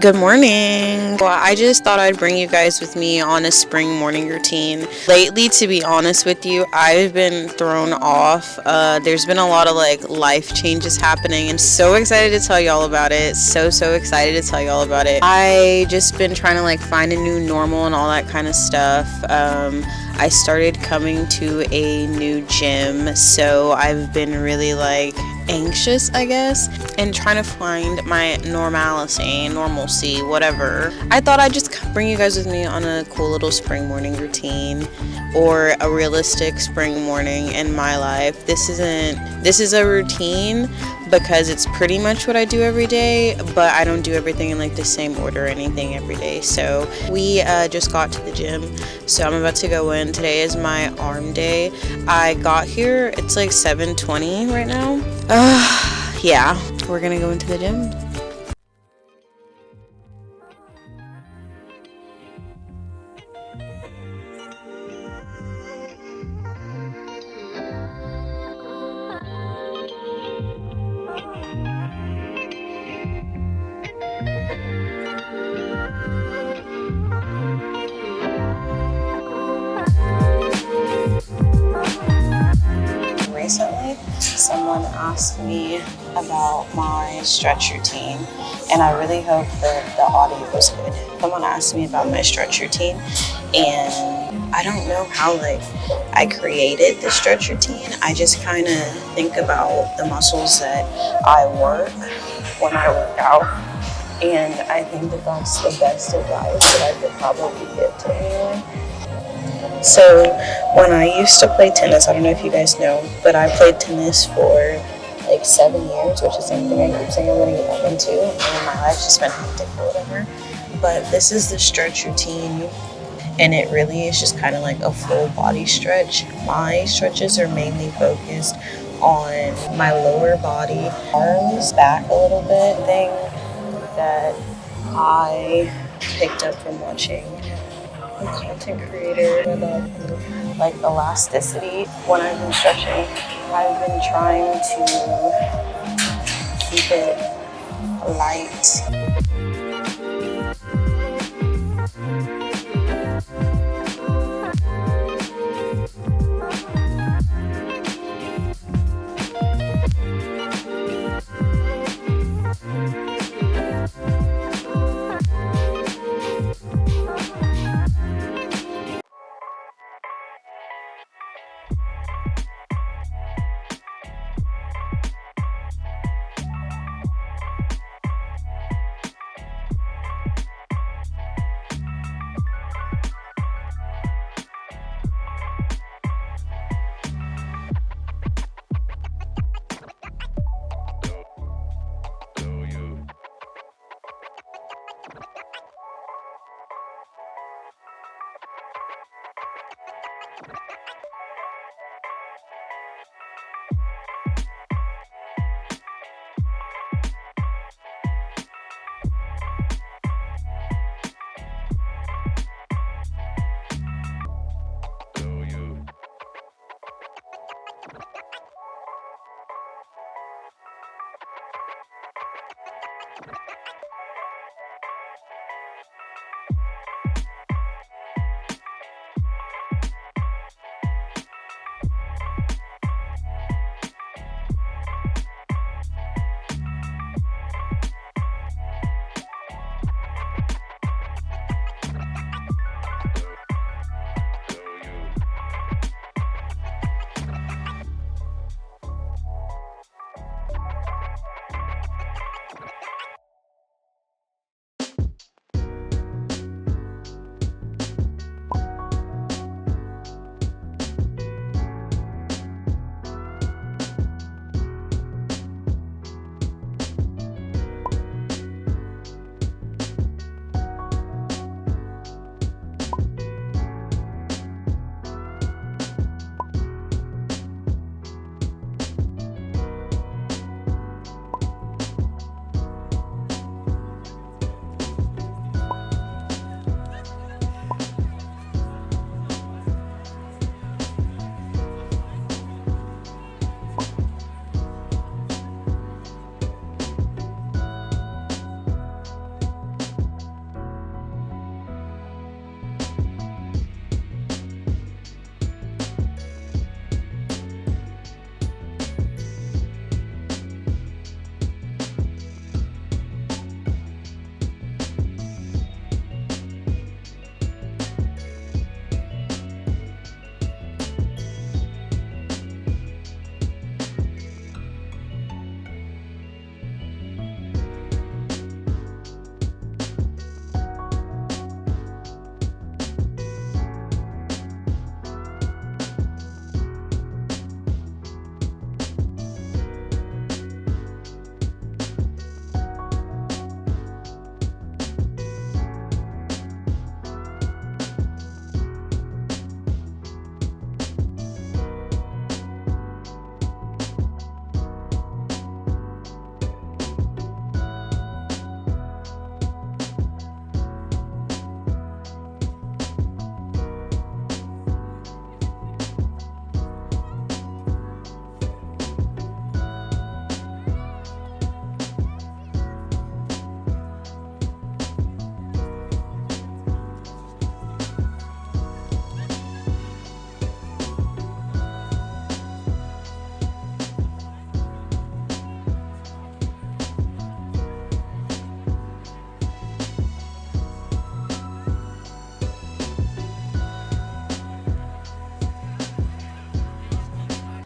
Good morning. Well, I just thought I'd bring you guys with me on a spring morning routine. Lately, to be honest with you, I've been thrown off. There's been a lot of life changes happening and so excited to tell y'all about it. So excited to tell y'all about it. I just been trying to find a new normal and all that kind of stuff. I started coming to a new gym, so I've been really anxious, I guess, and trying to find my normalcy, whatever. I thought I'd just bring you guys with me on a cool little spring morning routine, or a realistic spring morning in my life. This is a routine because it's pretty much what I do every day, but I don't do everything in the same order or anything every day. So we just got to the gym, so I'm about to go in. Today is my arm day. I got here, it's 7:20 right now. Yeah, we're gonna go into the gym. Recently, someone asked me about my stretch routine, and I really hope that the audio was good. Someone asked me about my stretch routine, and I don't know how I created the stretch routine. I just kind of think about the muscles that I work when I work out, and I think that that's the best advice that I could probably give to anyone. So when I used to play tennis, I don't know if you guys know, but I played tennis for 7 years, which is something I keep saying I'm going to get back into, and my life's just been hectic or whatever. But this is the stretch routine, and it really is just kind of a full body stretch. My stretches are mainly focused on my lower body, arms, back a little bit, thing that I picked up from watching a content creator about elasticity. When I've been stretching, I've been trying to keep it light.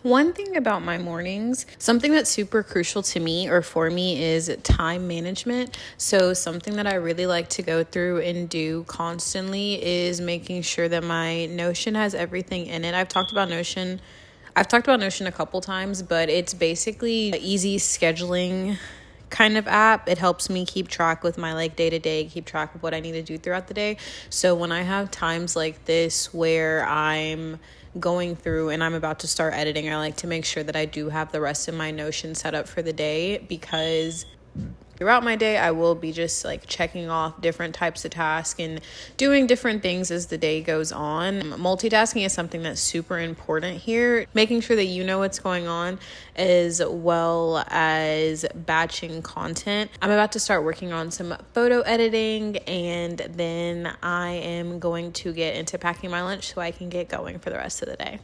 One thing about my mornings, something that's super crucial to me or for me is time management. So something that I really like to go through and do constantly is making sure that my Notion has everything in it. I've talked about Notion a couple times, but it's basically an easy scheduling kind of app. It helps me keep track with my like day to day, keep track of what I need to do throughout the day. So when I have times like this where I'm going through and I'm about to start editing, I like to make sure that I do have the rest of my Notion set up for the day, because throughout my day, I will be just like checking off different types of tasks and doing different things as the day goes on. Multitasking is something that's super important here. Making sure that you know what's going on as well as batching content. I'm about to start working on some photo editing, and then I am going to get into packing my lunch so I can get going for the rest of the day.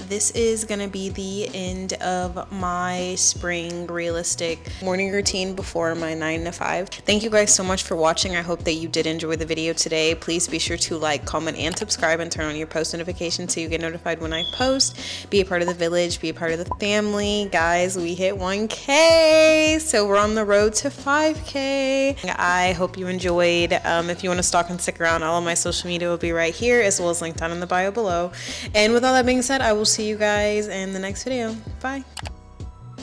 This is gonna be the end of my spring realistic morning routine before my 9 to 5. Thank you guys so much for watching. I hope that you did enjoy the video today. Please be sure to like, comment, and subscribe, and turn on your post notifications so you get notified when I post. Be a part of the village, be a part of the family. Guys, we hit 1K, so we're on the road to 5K. I hope you enjoyed. If you want to stalk and stick around, all of my social media will be right here, as well as linked down in the bio below. And with all that being said, I will see you guys in the next video. Bye.